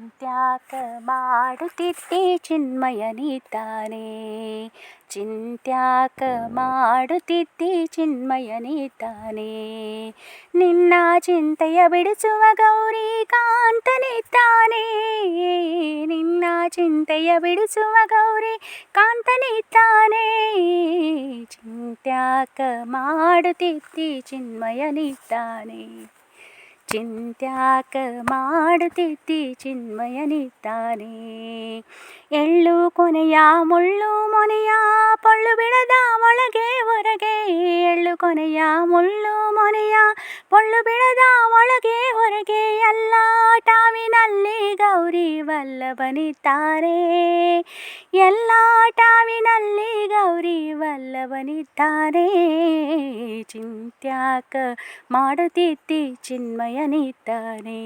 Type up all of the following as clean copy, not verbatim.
ಚಿಂತ್ಯಾಕ ಮಾಡುತ್ತಿದ್ದೆ ಚಿನ್ಮಯನಿದ್ದಾನೆ. ಚಿಂತ್ಯಾಕ ಮಾಡುತ್ತಿದ್ದೆ ಚಿನ್ಮಯನಿದ್ದಾನೆ. ನಿನ್ನ ಚಿಂತೆಯ ಬಿಡಿಸುವ ಗೌರಿ ಕಾಂತನಿದ್ದಾನೆ. ನಿನ್ನ ಚಿಂತೆಯ ಬಿಡಿಸುವ ಗೌರಿ ಕಾಂತನಿದ್ದಾನೆ. ಚಿಂತ್ಯಾಕ ಮಾಡುತ್ತಿದ್ದೆ ಚಿನ್ಮಯನಿದ್ದಾನೆ. ಚಿಂತ್ಯಾಕ ಮಾಡುತ್ತಿದ್ದೆ ಚಿನ್ಮಯನಿದ್ದಾನೆ. ಎಳ್ಳು ಕೊನೆಯ ಮುಳ್ಳು ಮೊನೆಯ ಪೊಳ್ಳು ಬಿಡದ ಒಳಗೆ ಹೊರಗೆ. ಎಳ್ಳು ಕೊನೆಯ ಮುಳ್ಳು ಮೊನೆಯ ಪೊಳ್ಳು ಬಿಡದ ಒಳಗೆ ಹೊರಗೆ. ಎಲ್ಲ ಟಾವಿನಲ್ಲಿ ಗೌರಿ ವಲ್ಲಭನಿದ್ದಾರೆ. ಎಲ್ಲ ಟಾವಿನಲ್ಲಿ ಗೌರಿ ವಲ್ಲಭನಿದ್ದಾರೆ. ಚಿಂತ್ಯಾಕ ಮಾಡುತ್ತಿದ್ದೆ ಚಿನ್ಮಯನಿದ್ದಾನೆ.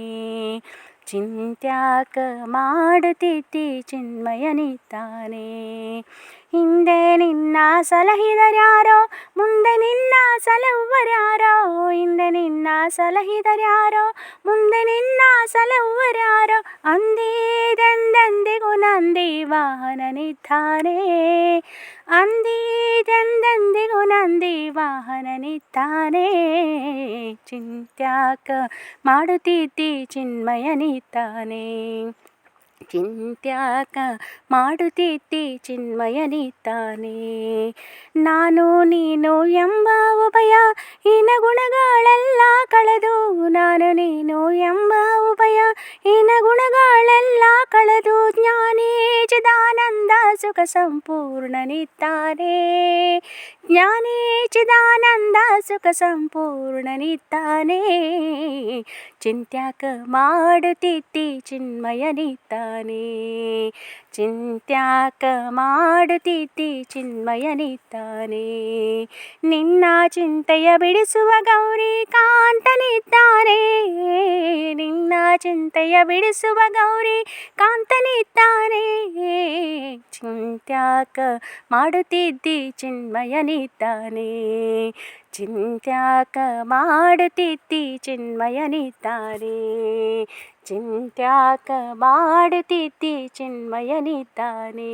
ಚಿಂತ್ಯಾಕ ಮಾಡುತ್ತಿದ್ದೆ ಚಿನ್ಮಯನಿದ್ದಾನೆ. ಹಿಂದೆ ನಿನ್ನ ಸಲಹಿದರ್ಯಾರೋ ಮುಂದೆ ನಿನ್ನ ಸಲಹುವರ್ಯಾರೋ. ಹಿಂದೆ ನಿನ್ನ ಸಲಹಿದರ್ಯಾರೋ ಮುಂದೆ ನಿನ್ನ ಸಲಹುವರ್ಯಾರೋ. ಅಂದಿದೆಂದೆಂದಿಗೂ ನಂದಿ ವಾಹನನಿದ್ದಾನೆ. ಅಂದಿದೆಂದೆಂದಿಗೂ ನಂದಿ ವಾಹನನಿದ್ದಾನೆ. ಚಿಂತ್ಯಾಕ ಮಾಡುತ್ತಿದ್ದೆ ಚಿನ್ಮಯನಿದ್ದಾನೆ. ಚಿಂತ್ಯಾಕ ಮಾಡುತ್ತಿದ್ದೆ ಚಿನ್ಮಯನಿದ್ದಾನೆ. ನಾನು ನೀನು ಎಂಬ ಉಭಯ ಹೀನ ಗುಣಗಳೆಲ್ಲ ಕಳೆದು. ನಾನು ನೀನು ಎಂಬ ಉಭಯ ಹೀನ ಗುಣಗಳೆಲ್ಲ ಕಳೆದು. ಜ್ಞಾನಿ ಚಿದಾನಂದ ಸುಖ ಸಂಪೂರ್ಣನಿದ್ದಾನೆ. ಜ್ಞಾನಿ ಚಿದಾನಂದ ಸುಖ ಸಂಪೂರ್ಣನಿದ್ದಾನೆ. ಚಿಂತ್ಯಾಕ ಮಾಡುತ್ತಿದ್ದೆ ಚಿನ್ಮಯನಿದ್ದಾನೆ. ಚಿಂತ್ಯಾಕ ಮಾಡುತ್ತಿದ್ದೆ ಚಿನ್ಮಯನಿದ್ದಾನೆ. ನಿನ್ನ ಚಿಂತೆಯ ಬಿಡಿಸುವ ಗೌರಿ ಕಾಂತನಿದ್ದಾನೆ. ನಿನ್ನ ಚಿಂತೆಯ ಬಿಡಿಸುವ ಗೌರಿ ಕಾಂತನಿದ್ದಾನೆ. ಚಿಂತ್ಯಾಕ ಮಾಡುತ್ತಿದ್ದೆ ಚಿನ್ಮಯನಿದ್ದಾನೆ. ಚಿಂತ್ಯಾಕ ಮಾಡುತ್ತಿದ್ದೆ ಚಿನ್ಮಯನಿದ್ದಾನೆ. ಚಿಂತ್ಯಾಕ ಮಾಡುತ್ತಿದ್ದೆ ಚಿನ್ಮಯನಿದ್ದಾನೆ.